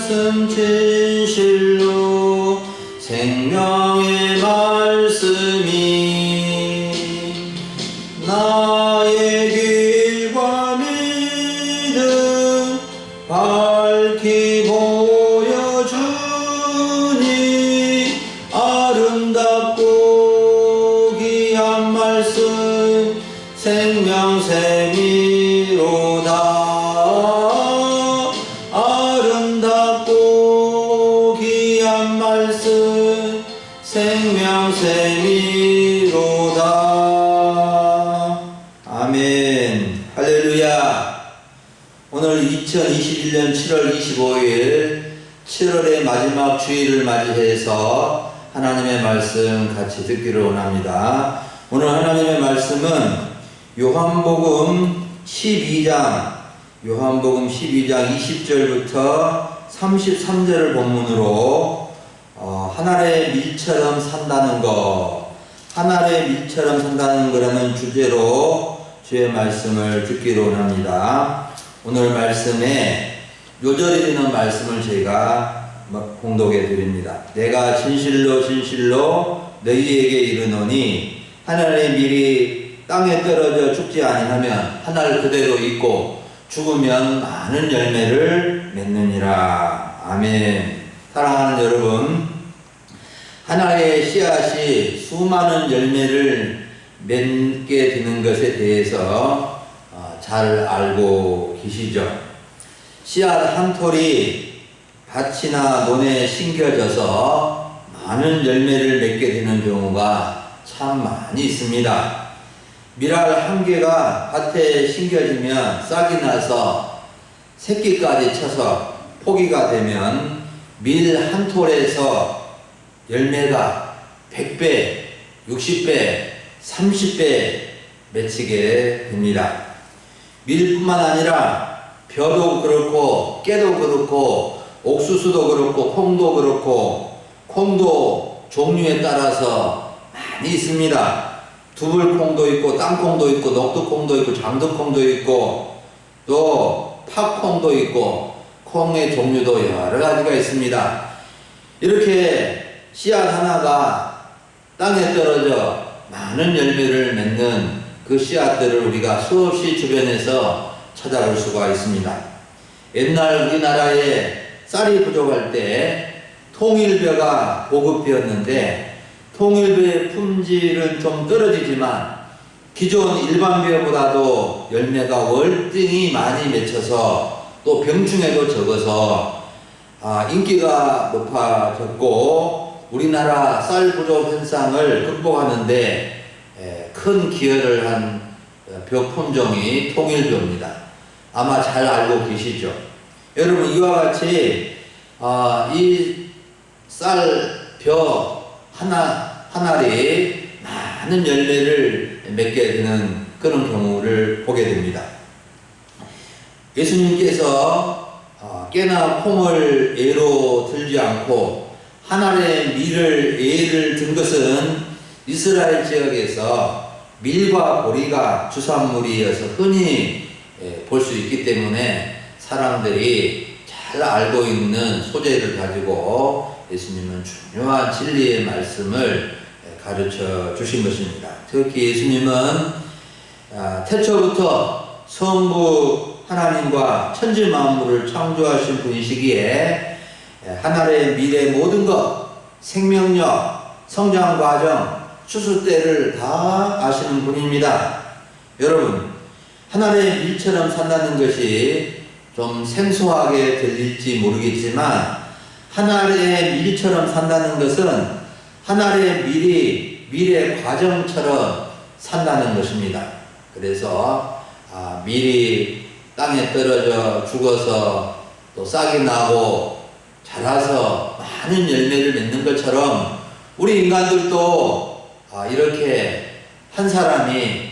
말씀 진실로 생명의 말씀이 나의 길과 믿음 밝히 보여주니 아름답고 귀한 말씀 생명샘이로다. 아름답고 귀한 말씀 생명샘이로다. 아멘. 할렐루야. 오늘 2021년 7월 25일 7월의 마지막 주일을 맞이해서 하나님의 말씀 같이 듣기를 원합니다. 오늘 하나님의 말씀은 요한복음 12장 20절부터 33절을 본문으로 하늘의 밀처럼 산다는 것, 하늘의 밀처럼 산다는 거라는 주제로 주의 말씀을 듣기로 원합니다. 오늘 말씀에 요절이 되는 말씀을 제가 공독해 드립니다. 내가 진실로 진실로 너희에게 이르노니 하늘의 밀이 땅에 떨어져 죽지 아니하면 하늘 그대로 있고 죽으면 많은 열매를 맺느니라. 아멘. 사랑하는 여러분, 하나의 씨앗이 수많은 열매를 맺게 되는 것에 대해서 잘 알고 계시죠? 씨앗 한 톨이 밭이나 논에 심겨져서 많은 열매를 맺게 되는 경우가 참 많이 있습니다. 밀알 한 개가 밭에 심겨지면 싹이 나서 새끼까지 쳐서 포기가 되면 밀 한 톨에서 열매가 100배, 60배, 30배 맺히게 됩니다. 밀뿐만 아니라 벼도 그렇고 깨도 그렇고 옥수수도 그렇고 콩도 그렇고 콩도 종류에 따라서 많이 있습니다. 두불콩도 있고 땅콩도 있고 녹두콩도 있고 장두콩도 있고 또 팥콩도 있고 콩의 종류도 여러 가지가 있습니다. 이렇게 씨앗 하나가 땅에 떨어져 많은 열매를 맺는 그 씨앗들을 우리가 수없이 주변에서 찾아볼 수가 있습니다. 옛날 우리나라에 쌀이 부족할 때 통일벼가 보급되었는데 통일벼의 품질은 좀 떨어지지만 기존 일반벼보다도 열매가 월등히 많이 맺혀서 또 병충해도 적어서 인기가 높아졌고 우리나라 쌀 부족 현상을 극복하는데 큰 기여를 한 벼 품종이 통일벼입니다. 아마 잘 알고 계시죠? 여러분, 이와 같이 이 쌀벼 하나리 많은 열매를 맺게 되는 그런 경우를 보게 됩니다. 예수님께서 깨나 콩을 예로 들지 않고 하늘의 밀을 예를 든 것은 이스라엘 지역에서 밀과 보리가 주산물이어서 흔히 볼 수 있기 때문에 사람들이 잘 알고 있는 소재를 가지고 예수님은 중요한 진리의 말씀을 가르쳐 주신 것입니다. 특히 예수님은 태초부터 성부 하나님과 천지 만물을 창조하신 분이시기에 하늘의 미래 모든 것, 생명력, 성장 과정, 추수 때를 다 아시는 분입니다. 여러분, 하늘의 밀처럼 산다는 것이 좀 생소하게 들릴지 모르겠지만 하늘의 밀처럼 산다는 것은 하늘의 밀이 밀의 과정처럼 산다는 것입니다. 그래서 밀이 땅에 떨어져 죽어서 또 싹이 나고 자라서 많은 열매를 맺는 것처럼 우리 인간들도 이렇게 한 사람이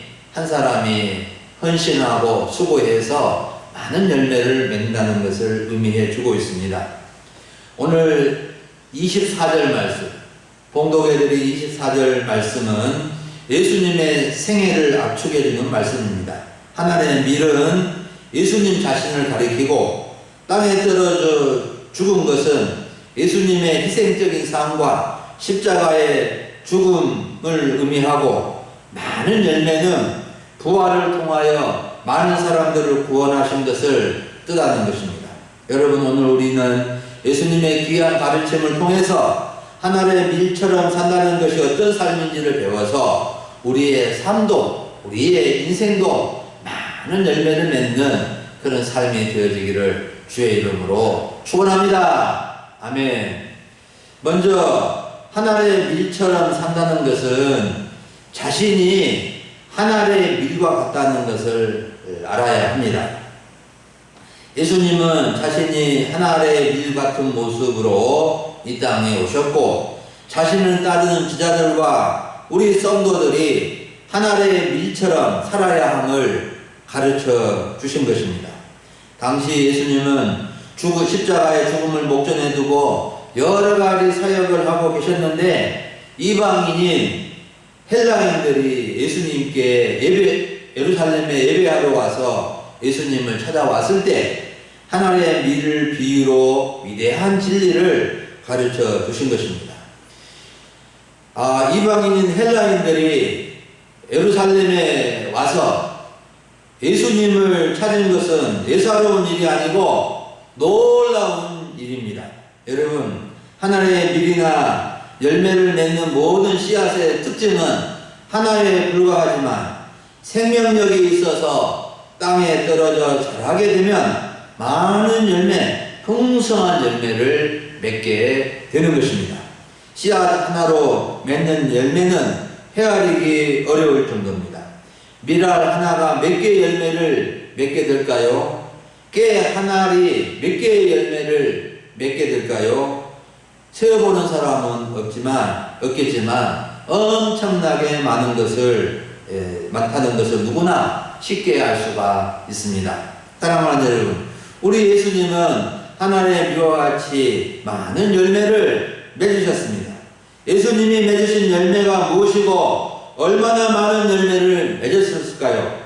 헌신하고 수고해서 많은 열매를 맺는다는 것을 의미해 주고 있습니다. 오늘 24절 말씀, 봉독해드린 24절 말씀은 예수님의 생애를 압축해 주는 말씀입니다. 하나님의 밀은 예수님 자신을 가리키고 땅에 떨어져 죽은 것은 예수님의 희생적인 삶과 십자가의 죽음을 의미하고, 많은 열매는 부활을 통하여 많은 사람들을 구원하신 것을 뜻하는 것입니다. 여러분, 오늘 우리는 예수님의 귀한 가르침을 통해서 하늘의 밀처럼 산다는 것이 어떤 삶인지를 배워서 우리의 삶도, 우리의 인생도 많은 열매를 맺는 그런 삶이 되어지기를 주의 이름으로 축원합니다. 아멘. 먼저 하늘의 밀처럼 산다는 것은 자신이 하늘의 밀과 같다는 것을 알아야 합니다. 예수님은 자신이 하늘의 밀 같은 모습으로 이 땅에 오셨고, 자신을 따르는 제자들과 우리 성도들이 하늘의 밀처럼 살아야 함을 가르쳐 주신 것입니다. 당시 예수님은 십자가의 죽음을 목전에 두고 여러 가지 사역을 하고 계셨는데, 이방인인 헬라인들이 예수님께 예루살렘에 예배하러 와서 예수님을 찾아왔을 때 하늘의 밀을 비유로 위대한 진리를 가르쳐 주신 것입니다. 이방인인 헬라인들이 예루살렘에 와서 예수님을 찾은 것은 예사로운 일이 아니고 놀라운 일입니다. 여러분, 하늘의 밀이나 열매를 맺는 모든 씨앗의 특징은 하나에 불과하지만 생명력이 있어서 땅에 떨어져 자라게 되면 많은 열매, 풍성한 열매를 맺게 되는 것입니다. 씨앗 하나로 맺는 열매는 헤아리기 어려울 정도입니다. 밀알 하나가 몇 개의 열매를 맺게 될까요? 깨 한 알이 몇 개의 열매를 맺게 될까요? 세어보는 사람은 없겠지만 엄청나게 많은 많다는 것을 누구나 쉽게 알 수가 있습니다. 사랑하는 여러분, 우리 예수님은 하늘의 밀과 같이 많은 열매를 맺으셨습니다. 예수님이 맺으신 열매가 무엇이고 얼마나 많은 열매를 맺으셨을까요?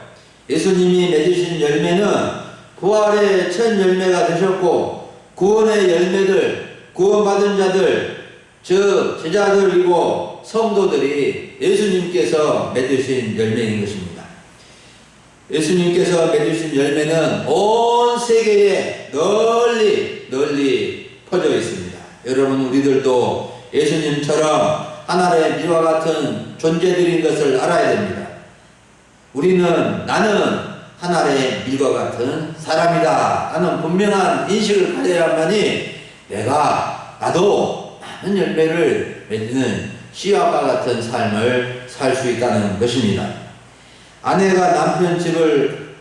예수님이 맺으신 열매는 부활의 첫 열매가 되셨고, 구원의 열매들, 구원받은 자들, 즉 제자들이고 성도들이 예수님께서 맺으신 열매인 것입니다. 예수님께서 맺으신 열매는 온 세계에 널리 퍼져 있습니다. 여러분, 우리들도 예수님처럼 하늘의 밀과 같은 존재들인 것을 알아야 됩니다. 나는 하늘의 밀과 같은 사람이다 하는 분명한 인식을 가져야만이 나도 많은 열매를 맺는 씨앗과 같은 삶을 살 수 있다는 것입니다. 아내가 남편 집을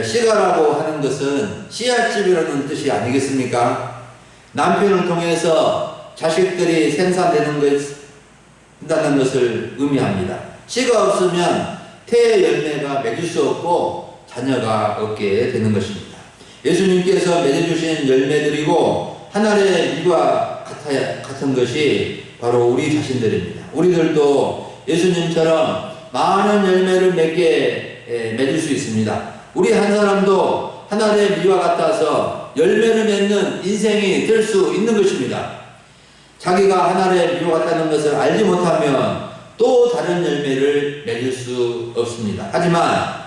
씨가라고 하는 것은 씨앗집이라는 뜻이 아니겠습니까? 남편을 통해서 자식들이 생산되는 다는 것을 의미합니다. 씨가 없으면 태의 열매가 맺을 수 없고 자녀가 없게 되는 것입니다. 예수님께서 맺어주신 열매들이고 하늘의 밀과 같은 것이 바로 우리 자신들입니다. 우리들도 예수님처럼 많은 열매를 맺을 수 있습니다. 우리 한 사람도 하늘의 밀과 같아서 열매를 맺는 인생이 될 수 있는 것입니다. 자기가 하늘의 밀과 같다는 것을 알지 못하면 또 다른 열매를 맺을 수 없습니다. 하지만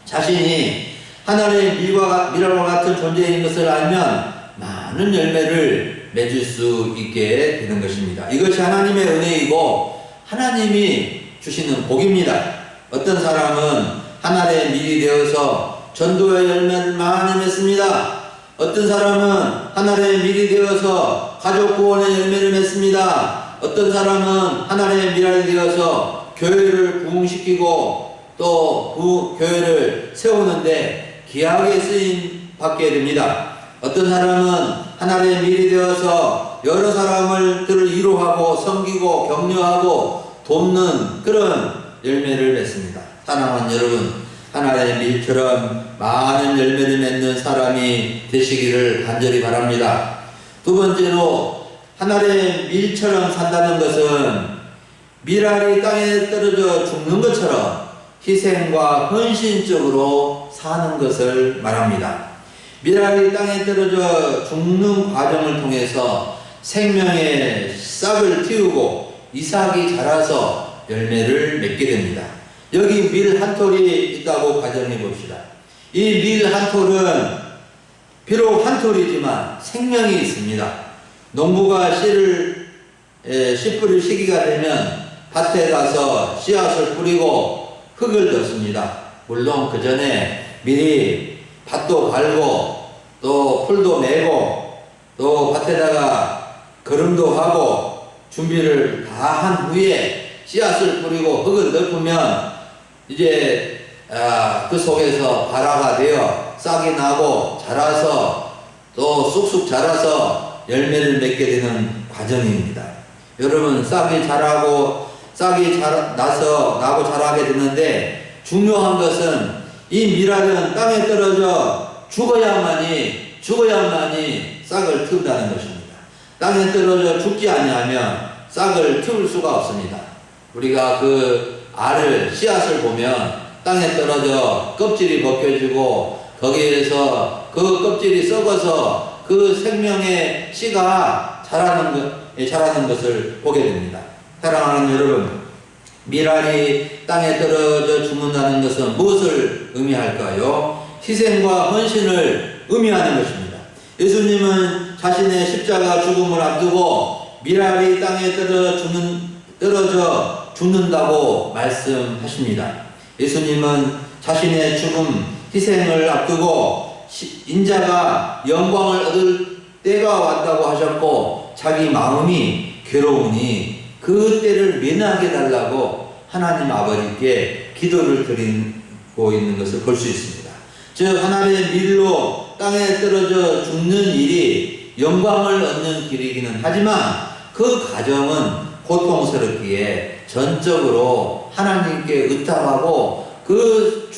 자신이 하늘의 밀과 같은 존재인 것을 알면 많은 열매를 맺을 수 있게 되는 것입니다. 이것이 하나님의 은혜이고 하나님이 주시는 복입니다. 어떤 사람은 하늘의 밀이 되어서 전도의 열매를 많이 맺습니다. 어떤 사람은 하늘의 밀이 되어서 가족 구원의 열매를 맺습니다. 어떤 사람은 하늘의 밀이 되어서 교회를 부흥시키고 또 교회를 세우는데 귀하게 쓰임 받게 됩니다. 어떤 사람은 하늘의 밀이 되어서 여러 사람들을 위로하고 섬기고 격려하고 돕는 그런 열매를 맺습니다. 사랑하는 여러분, 하늘의 밀처럼 많은 열매를 맺는 사람이 되시기를 간절히 바랍니다. 두 번째로, 하늘의 밀처럼 산다는 것은 밀알이 땅에 떨어져 죽는 것처럼 희생과 헌신적으로 사는 것을 말합니다. 밀알이 땅에 떨어져 죽는 과정을 통해서 생명의 싹을 틔우고 이삭이 자라서 열매를 맺게 됩니다. 여기 밀 한 톨이 있다고 가정해 봅시다. 이 밀 한 톨은 비록 한 톨이지만 생명이 있습니다. 농부가 씨 뿌릴 시기가 되면 밭에 가서 씨앗을 뿌리고 흙을 넣습니다. 물론 그 전에 미리 밭도 갈고 또 풀도 메고 또 밭에다가 거름도 하고 준비를 다 한 후에 씨앗을 뿌리고 흙을 넣으면 이제 그 속에서 발화가 되어 싹이 나고 자라서 또 쑥쑥 자라서 열매를 맺게 되는 과정입니다. 여러분, 싹이 나서 나고 자라게 되는데 중요한 것은 이 밀알은 땅에 떨어져 죽어야만이 싹을 틔운다는 것입니다. 땅에 떨어져 죽지 아니하면 싹을 틔울 수가 없습니다. 우리가 그 알을 씨앗을 보면 땅에 떨어져 껍질이 벗겨지고 거기에서 그 껍질이 썩어서 그 생명의 씨가 자라는 것을 보게 됩니다. 사랑하는 여러분, 밀알이 땅에 떨어져 죽는다는 것은 무엇을 의미할까요? 희생과 헌신을 의미하는 것입니다. 예수님은 자신의 십자가 죽음을 앞두고 밀알이 땅에 떨어져 죽는다고 말씀하십니다. 예수님은 자신의 죽음, 희생을 앞두고 인자가 영광을 얻을 때가 왔다고 하셨고 자기 마음이 괴로우니 그 때를 면하게 달라고 하나님 아버지께 기도를 드리고 있는 것을 볼 수 있습니다. 즉 하나님의 밀로 땅에 떨어져 죽는 일이 영광을 얻는 길이기는 하지만 그 과정은 고통스럽기에 전적으로 하나님께 의탁하고 그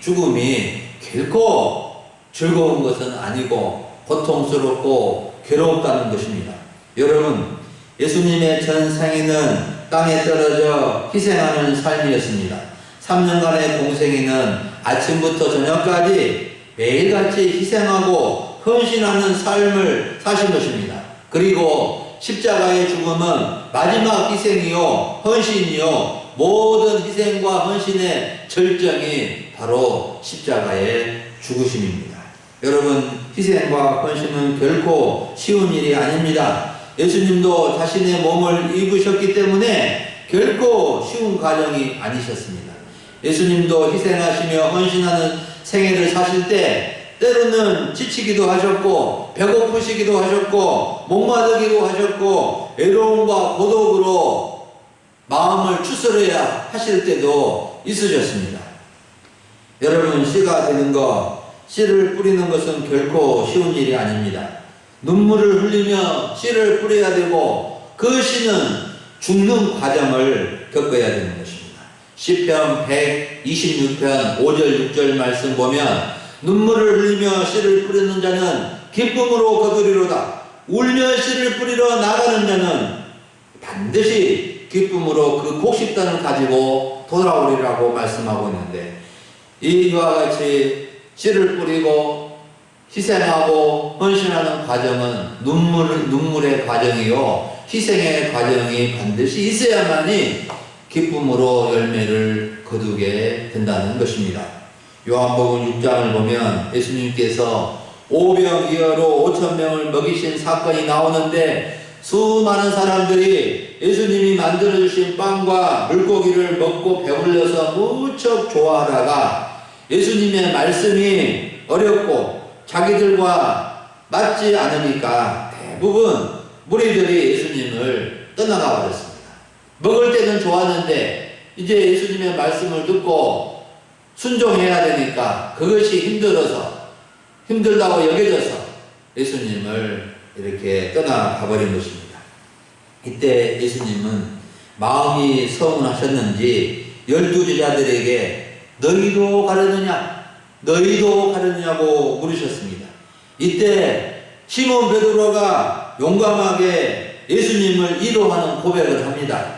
죽음이 결코 즐거운 것은 아니고 고통스럽고 괴롭다는 것입니다. 여러분, 예수님의 전 생애는 땅에 떨어져 희생하는 삶이었습니다. 3년간의 공생애는 아침부터 저녁까지 매일같이 희생하고 헌신하는 삶을 사신 것입니다. 그리고 십자가의 죽음은 마지막 희생이요 헌신이요 모든 희생과 헌신의 절정이 바로 십자가의 죽으심입니다. 여러분, 희생과 헌신은 결코 쉬운 일이 아닙니다. 예수님도 자신의 몸을 입으셨기 때문에 결코 쉬운 과정이 아니셨습니다. 예수님도 희생하시며 헌신하는 생애를 사실 때 때로는 지치기도 하셨고 배고프시기도 하셨고 목마르기도 하셨고 외로움과 고독으로 마음을 추스려야 하실 때도 있으셨습니다. 여러분, 씨가 되는 것, 씨를 뿌리는 것은 결코 쉬운 일이 아닙니다. 눈물을 흘리며 씨를 뿌려야 되고 그 씨는 죽는 과정을 겪어야 되는 것입니다. 시편 126편 5절 6절 말씀 보면 눈물을 흘리며 씨를 뿌리는 자는 기쁨으로 거두리로다. 울며 씨를 뿌리러 나가는 자는 반드시 기쁨으로 그 곡식단을 가지고 돌아오리라고 말씀하고 있는데, 이와 같이 씨를 뿌리고 희생하고 헌신하는 과정은 눈물의 과정이요 희생의 과정이 반드시 있어야만이 기쁨으로 열매를 거두게 된다는 것입니다. 요한복음 6장을 보면 예수님께서 오병이어로 5,000명을 먹이신 사건이 나오는데 수많은 사람들이 예수님이 만들어주신 빵과 물고기를 먹고 배불려서 무척 좋아하다가 예수님의 말씀이 어렵고 자기들과 맞지 않으니까 대부분 무리들이 예수님을 떠나가 버렸습니다. 먹을 때는 좋았는데 이제 예수님의 말씀을 듣고 순종해야 되니까 그것이 힘들다고 여겨져서 예수님을 이렇게 떠나가 버린 것입니다. 이때 예수님은 마음이 서운하셨는지 12제자들에게 너희도 가려느냐고 물으셨습니다. 이때 시몬 베드로가 용감하게 예수님을 위로하는 고백을 합니다.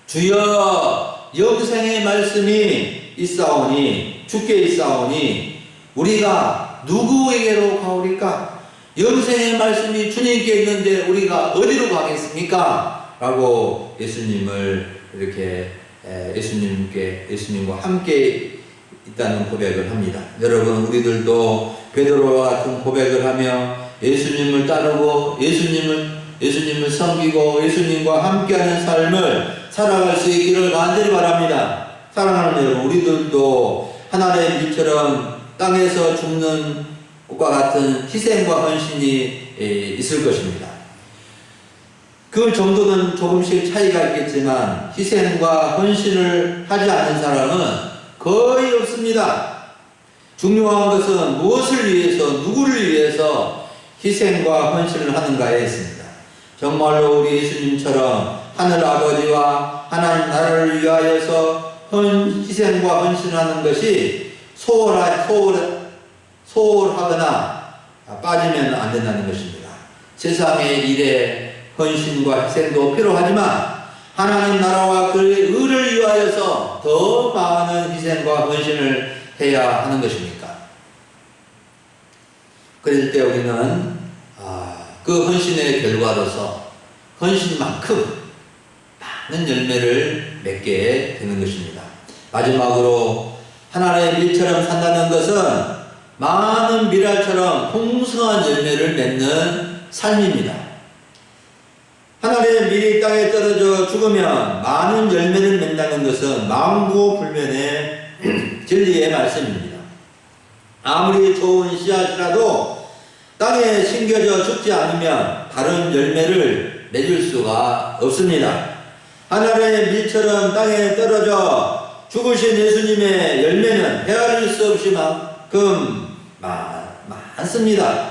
주여, 영생의 말씀이 있사오니 주께 있사오니 우리가 누구에게로 가오리까? 영생의 말씀이 주님께 있는데 우리가 어디로 가겠습니까? 라고 예수님을 이렇게 예수님과 함께 있다는 고백을 합니다. 여러분, 우리들도 베드로와 같은 고백을 하며 예수님을 따르고 예수님을 섬기고 예수님과 함께하는 삶을 살아갈 수 있기를 간절히 바랍니다. 사랑하는 여러분, 우리들도 하나님의 빛처럼 땅에서 죽는 것과 같은 희생과 헌신이 있을 것입니다. 그 정도는 조금씩 차이가 있겠지만 희생과 헌신을 하지 않는 사람은 거의 없습니다. 중요한 것은 무엇을 위해서, 누구를 위해서 희생과 헌신을 하는가에 있습니다. 정말로 우리 예수님처럼 하늘 아버지와 하나님 나라를 위하여서 희생과 헌신하는 것이 소홀하거나 빠지면 안 된다는 것입니다. 세상의 일에 헌신과 희생도 필요하지만 하나님 나라와 그의 의를 위하여서 더 많은 희생과 헌신을 해야 하는 것입니까? 그럴 때 우리는 그 헌신의 결과로서 헌신만큼 많은 열매를 맺게 되는 것입니다. 마지막으로 하나님의 밀처럼 산다는 것은 많은 미랄처럼 풍성한 열매를 맺는 삶입니다. 하나님의 밀이 땅에 떨어져 죽으면 많은 열매를 맺는다는 것은 망고불면의 진리의 말씀입니다. 아무리 좋은 씨앗이라도 땅에 심겨져 죽지 않으면 다른 열매를 맺을 수가 없습니다. 하나님의 밀처럼 땅에 떨어져 죽으신 예수님의 열매는 헤아릴 수 없이 만큼 많습니다.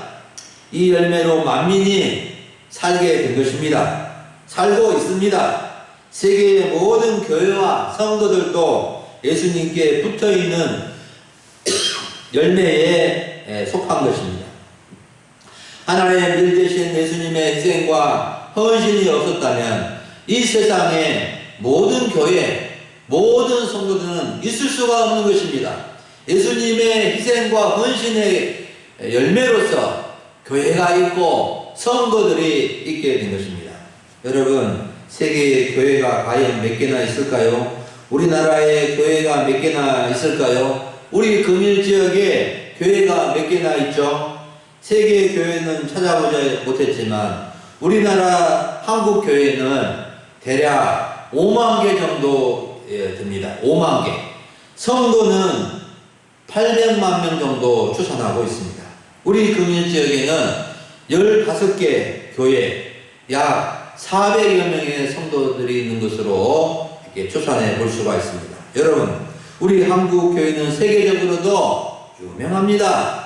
이 열매로 만민이 살게 된 것입니다. 살고 있습니다. 세계의 모든 교회와 성도들도 예수님께 붙어있는 열매에 속한 것입니다. 하나님의 밀 대신 예수님의 희생과 헌신이 없었다면 이 세상에 모든 교회, 모든 성도들은 있을 수가 없는 것입니다. 예수님의 희생과 헌신의 열매로서 교회가 있고 성도들이 있게 된 것입니다. 여러분, 세계의 교회가 과연 몇 개나 있을까요? 우리나라의 교회가 몇 개나 있을까요? 우리 금일지역에 교회가 몇 개나 있죠? 세계의 교회는 찾아보지 못했지만 우리나라 한국 교회는 대략 5만 개 정도 됩니다. 5만 개. 성도는 800만 명 정도 추산하고 있습니다. 우리 금일지역에는 15개 교회, 약 400여 명의 성도들이 있는 것으로 이렇게 추산해 볼 수가 있습니다. 여러분, 우리 한국 교회는 세계적으로도 유명합니다.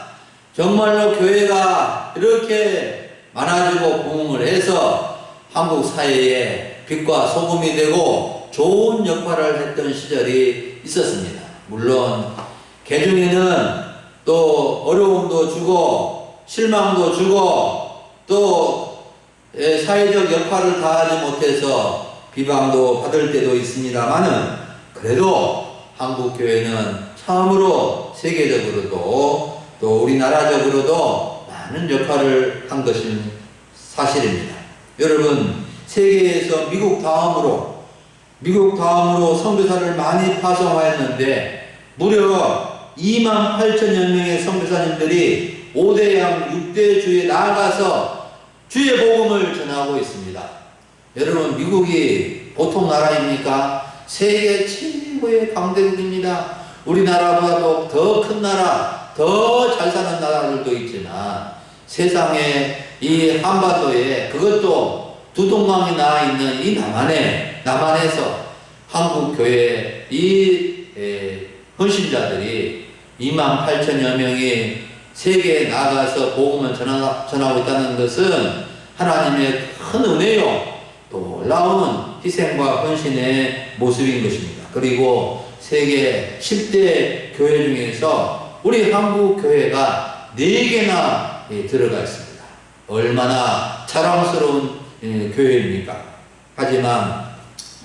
정말로 교회가 이렇게 많아지고 부흥을 해서 한국 사회에 빛과 소금이 되고 좋은 역할을 했던 시절이 있었습니다. 물론 개중에는 또 어려움도 주고 실망도 주고 또 사회적 역할을 다하지 못해서 비방도 받을 때도 있습니다만은 그래도 한국 교회는 처음으로 세계적으로도 또 우리나라적으로도 많은 역할을 한 것은 사실입니다. 여러분, 세계에서 미국 다음으로 선교사를 많이 파송하였는데 무려 28,000여 명의 선교사님들이 5대양 6대 주에 나아가서 주의 복음을 전하고 있습니다. 여러분, 미국이 보통 나라입니까? 세계 최고의 강대국입니다. 우리나라보다도 더 큰 나라, 더 잘 사는 나라들도 있지만 세상에 이 한반도에 그것도 두 동강이 나와 있는 이 남한에서 한국교회 이 헌신자들이 28,000여 명이 세계에 나가서 복음을 전하고 있다는 것은 하나님의 큰 은혜요, 놀라운 희생과 헌신의 모습인 것입니다. 그리고 세계 10대 교회 중에서 우리 한국교회가 4개나 들어가 있습니다. 얼마나 자랑스러운 교회입니까? 하지만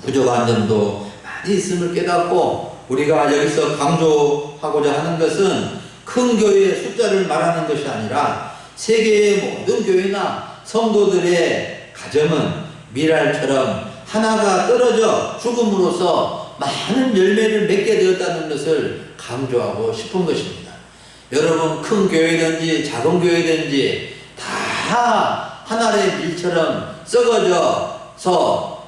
부족한 점도 많이 있음을 깨닫고 우리가 여기서 강조하고자 하는 것은 큰 교회의 숫자를 말하는 것이 아니라 세계의 모든 교회나 성도들의 가정은 미랄처럼 하나가 떨어져 죽음으로써 많은 열매를 맺게 되었다는 것을 강조하고 싶은 것입니다. 여러분, 큰 교회든지 작은 교회든지 다 하나의 밀처럼 썩어져서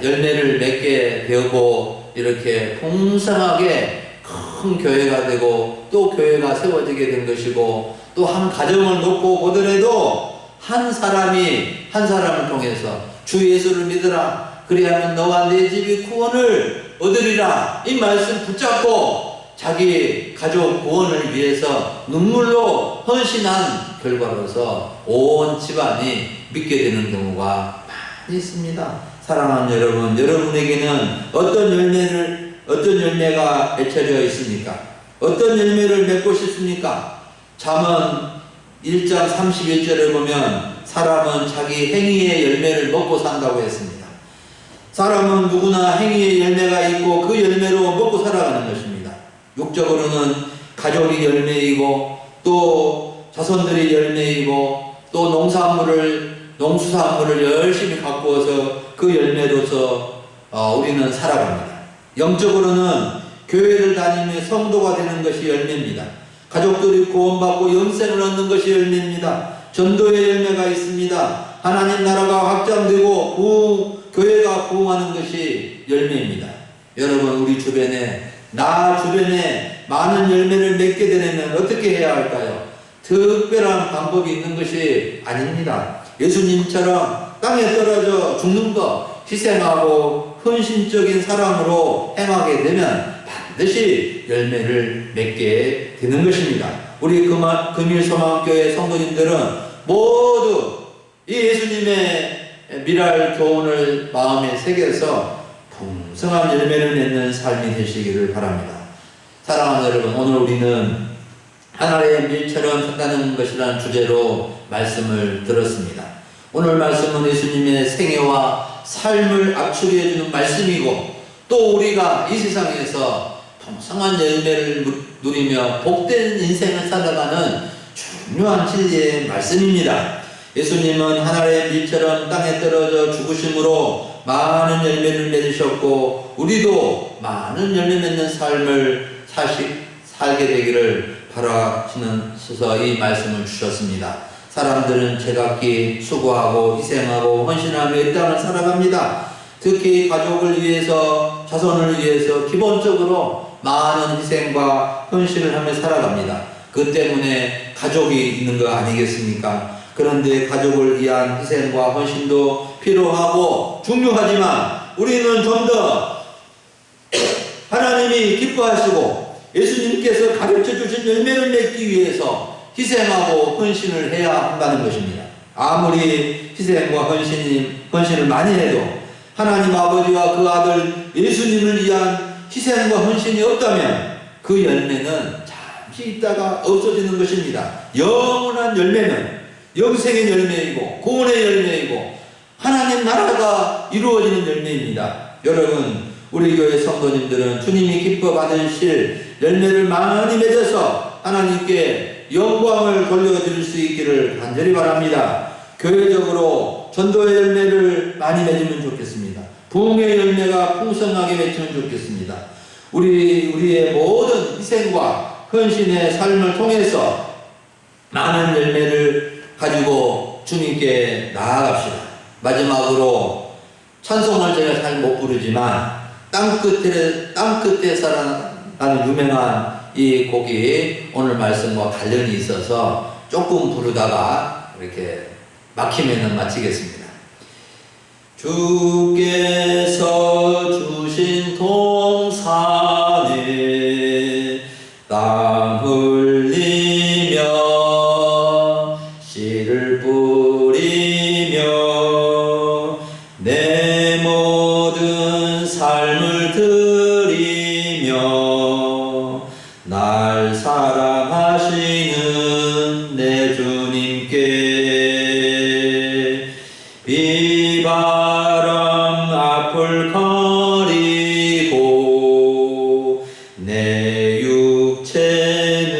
열매를 맺게 되고 이렇게 풍성하게 큰 교회가 되고 또 교회가 세워지게 된 것이고, 또 한 가정을 놓고 보더라도 한 사람을 통해서 주 예수를 믿으라 그리하면 너와 내 집이 구원을 얻으리라, 이 말씀 붙잡고 자기 가족 구원을 위해서 눈물로 헌신한 결과로서 온 집안이 믿게 되는 경우가 많이 있습니다. 사랑하는 여러분, 여러분에게는 어떤 열매가 맺혀져 있습니까? 어떤 열매를 맺고 싶습니까? 잠언 1장 31절을 보면 사람은 자기 행위의 열매를 먹고 산다고 했습니다. 사람은 누구나 행위의 열매가 있고 그 열매로 먹고 살아가는 것입니다. 육적으로는 가족이 열매이고 또 자손들이 열매이고 또 농수산물을 열심히 가꾸어서 그 열매로서 우리는 살아갑니다. 영적으로는 교회를 다니며 성도가 되는 것이 열매입니다. 가족들이 구원받고 영생을 얻는 것이 열매입니다. 전도의 열매가 있습니다. 하나님 나라가 확장되고 교회가 부흥하는 것이 열매입니다. 여러분, 우리 주변에 많은 열매를 맺게 되려면 어떻게 해야 할까요? 특별한 방법이 있는 것이 아닙니다. 예수님처럼 땅에 떨어져 죽는 것, 희생하고 헌신적인 사랑으로 행하게 되면 반드시 열매를 맺게 되는 것입니다. 우리 금일소망교회 성도님들은 모두 이 예수님의 미랄 교훈을 마음에 새겨서 풍성한 열매를 맺는 삶이 되시기를 바랍니다. 사랑하는 여러분, 오늘 우리는 하나의 밀처럼 산다는 것이라는 주제로 말씀을 들었습니다. 오늘 말씀은 예수님의 생애와 삶을 압축해주는 말씀이고, 또 우리가 이 세상에서 풍성한 열매를 누리며 복된 인생을 살아가는 중요한 진리의 말씀입니다. 예수님은 하나의 밀처럼 땅에 떨어져 죽으심으로 많은 열매를 맺으셨고, 우리도 많은 열매 맺는 삶을 살게 되기를 바라시면서 이 말씀을 주셨습니다. 사람들은 제각기 수고하고 희생하고 헌신하며 이 땅을 살아갑니다. 특히 가족을 위해서, 자손을 위해서 기본적으로 많은 희생과 헌신을 하며 살아갑니다. 그 때문에 가족이 있는 거 아니겠습니까? 그런데 가족을 위한 희생과 헌신도 필요하고 중요하지만 우리는 좀 더 하나님이 기뻐하시고 예수님께서 가르쳐 주신 열매를 맺기 위해서 희생하고 헌신을 해야 한다는 것입니다. 아무리 희생과 헌신을 많이 해도 하나님 아버지와 그 아들 예수님을 위한 희생과 헌신이 없다면 그 열매는 잠시 있다가 없어지는 것입니다. 영원한 열매는 영생의 열매이고 구원의 열매이고 하나님 나라가 이루어지는 열매입니다. 여러분, 우리 교회 성도님들은 주님이 기뻐 받으실 열매를 많이 맺어서 하나님께 영광을 돌려드릴 수 있기를 간절히 바랍니다. 교회적으로 전도의 열매를 많이 맺으면 좋겠습니다. 부흥의 열매가 풍성하게 맺히면 좋겠습니다. 우리의 모든 희생과 헌신의 삶을 통해서 많은 열매를 가지고 주님께 나아갑시다. 마지막으로 찬송을 제가 잘 못 부르지만 땅끝에 살아라는 유명한 이 곡이 오늘 말씀과 관련이 있어서 조금 부르다가 이렇게 막히면은 마치겠습니다. 주께서 주신 동산에 땀 흘리며 씨를 뿌리며 내 모든 삶을 드리며 날 사랑하시는 내 주님께 비바람 앞을 가리고 내 육체는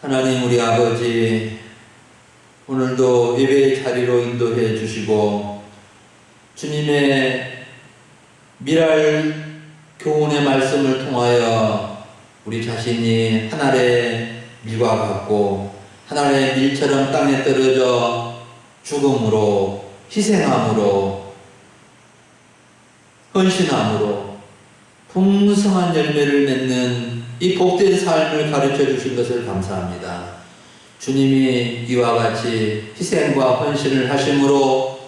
하나님 우리 아버지, 오늘도 예배의 자리로 인도해 주시고 주님의 미랄 교훈의 말씀을 통하여 우리 자신이 한 알의 밀과 같고 한 알의 밀처럼 땅에 떨어져 죽음으로, 희생함으로, 헌신함으로 풍성한 열매를 맺는 이 복된 삶을 가르쳐 주신 것을 감사합니다. 주님이 이와 같이 희생과 헌신을 하심으로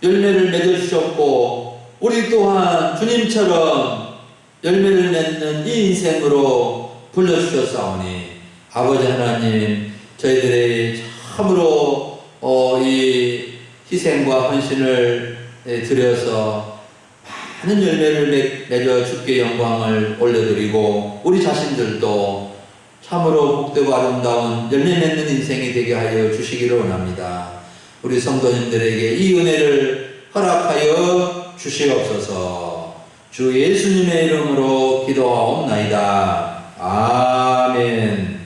열매를 맺어주셨고 우리 또한 주님처럼 열매를 맺는 이 인생으로 불러주셨사오니 아버지 하나님, 저희들의 참으로 이 희생과 헌신을 드려서 많은 열매를 맺어 주께 영광을 올려드리고 우리 자신들도 참으로 복되고 아름다운 열매 맺는 인생이 되게 하여 주시기를 원합니다. 우리 성도님들에게 이 은혜를 허락하여 주시옵소서. 주 예수님의 이름으로 기도하옵나이다. 아멘.